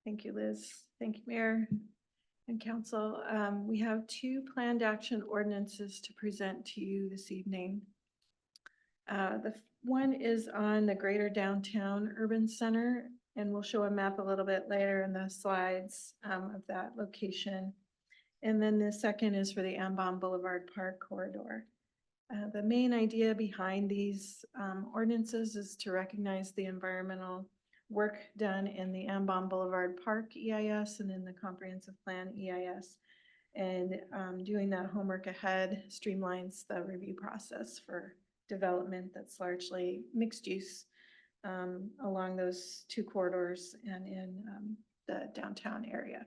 Thank you, Liz. Thank you, Mayor and Council. We have two planned action ordinances to present to you this evening. The one is on the Greater Downtown Urban Center, and we'll show a map a little bit later in the slides of that location. And then the second is for the Ambaum Boulevard Park corridor. The main idea behind these ordinances is to recognize the environmental work done in the Ambaum Boulevard Park EIS and in the comprehensive plan EIS. And doing that homework ahead streamlines the review process for development that's largely mixed use along those two corridors and in the downtown area.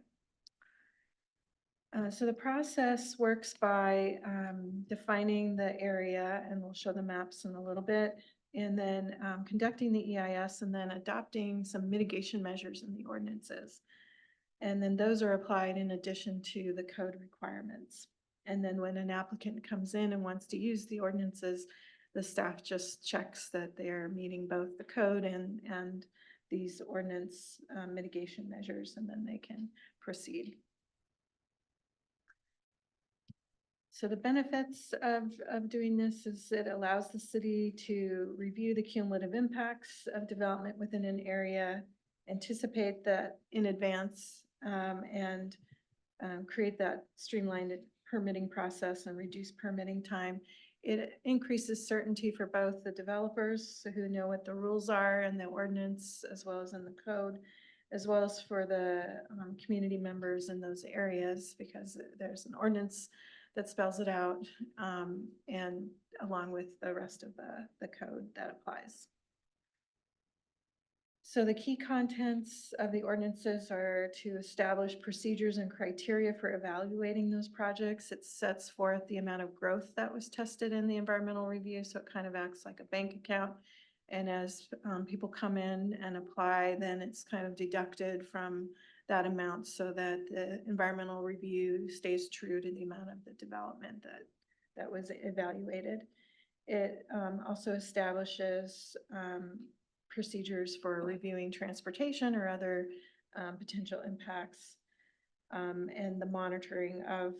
So the process works by defining the area, and we'll show the maps in a little bit, and then conducting the EIS and then adopting some mitigation measures in the ordinances. And then those are applied in addition to the code requirements. And then when an applicant comes in and wants to use the ordinances, the staff just checks that they're meeting both the code and these ordinance mitigation measures, and then they can proceed. So the benefits of doing this is it allows the city to review the cumulative impacts of development within an area, anticipate that in advance, and create that streamlined permitting process and reduce permitting time. It increases certainty for both the developers who know what the rules are in the ordinance as well as in the code, as well as for the community members in those areas, because there's an ordinance that spells it out, and along with the rest of the code that applies. So the key contents of the ordinances are to establish procedures and criteria for evaluating those projects. It sets forth the amount of growth that was tested in the environmental review, so it kind of acts like a bank account. And as people come in and apply, then it's kind of deducted from that amount so that the environmental review stays true to the amount of the development that was evaluated. It also establishes procedures for reviewing transportation or other potential impacts, and the monitoring of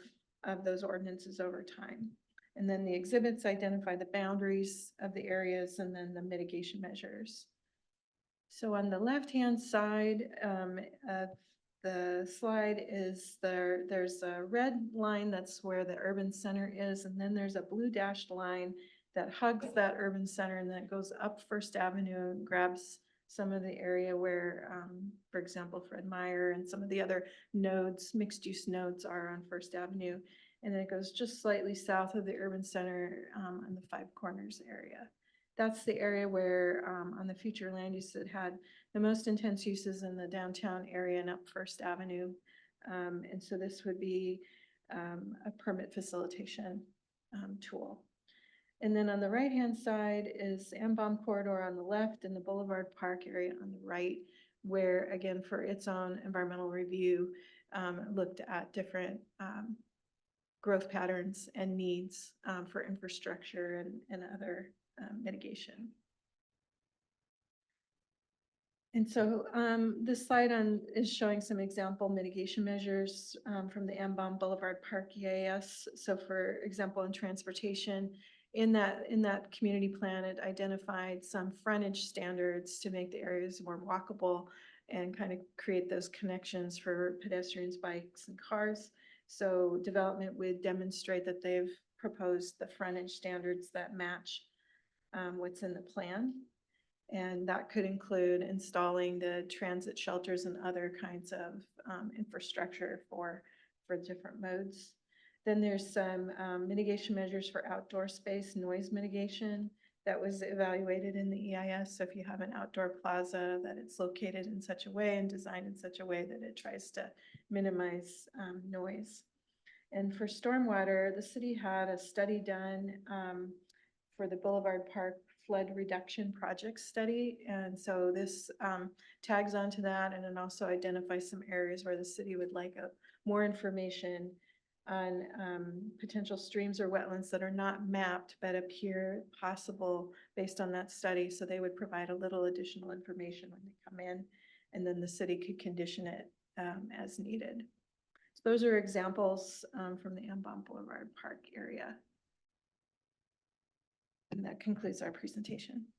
those ordinances over time. And then the exhibits identify the boundaries of the areas and then the mitigation measures. So on the left-hand side of the slide is there's a red line that's where the urban center is, and then there's a blue dashed line that hugs that urban center, and then it goes up First Avenue and grabs some of the area where, for example, Fred Meyer and some of the other nodes, mixed use nodes are on First Avenue. And then it goes just slightly south of the urban center in the Five Corners area. That's the area where on the future land use that had the most intense uses in the downtown area and up First Avenue. And so this would be a permit facilitation tool. And then on the right-hand side is Ambaum corridor on the left and the Boulevard Park area on the right, where again, for its own environmental review, looked at different growth patterns and needs for infrastructure and other mitigation. And so this slide is showing some example mitigation measures from the Ambaum Boulevard Park EIS. So for example, in transportation, in that community plan, it identified some frontage standards to make the areas more walkable and kind of create those connections for pedestrians, bikes, and cars. So development would demonstrate that they've proposed the frontage standards that match what's in the plan. And that could include installing the transit shelters and other kinds of infrastructure for different modes. Then there's some mitigation measures for outdoor space, noise mitigation that was evaluated in the EIS. So if you have an outdoor plaza, that it's located in such a way and designed in such a way that it tries to minimize noise. And for stormwater, the city had a study done for the Boulevard Park flood reduction project study. And so this tags onto that, and it also identifies some areas where the city would like more information on potential streams or wetlands that are not mapped but appear possible based on that study. So they would provide a little additional information when they come in. and then the city could condition it as needed. So those are examples from the Ambaum Boulevard Park area. And that concludes our presentation.